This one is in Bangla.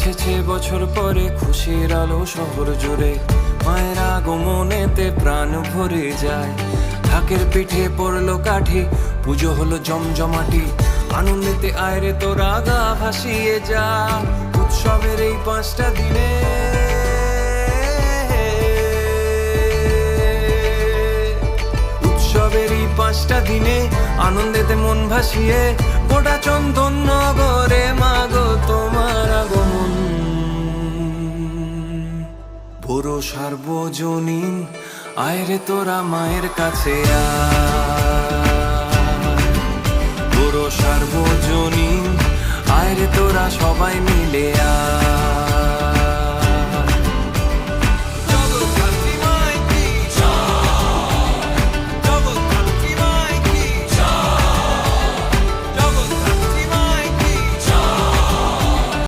এসেছে বছর পরে খুশির আলো শহর জুড়ে, মায়ের আগমনেতে প্রাণ ভরে যায়। ঢাকের পিঠে পড়লো কাঠি, পুজো হলো জমজমাটি, আনন্দেতে আয়রে তোরা গা ভাসিয়ে যা। উৎসবের এই 5টা দিনে উৎসবের এই 5টা দিনে আনন্দেতে মন ভাসিয়ে গোটা চন্দন নগরে মাগো তোমার আগমন। পুরো সার্বজনীন আয়রে তোরা মায়ের কাছে আয়, পুরো সার্বজনীন আয়রে তোরা সবাই মিলে আয়।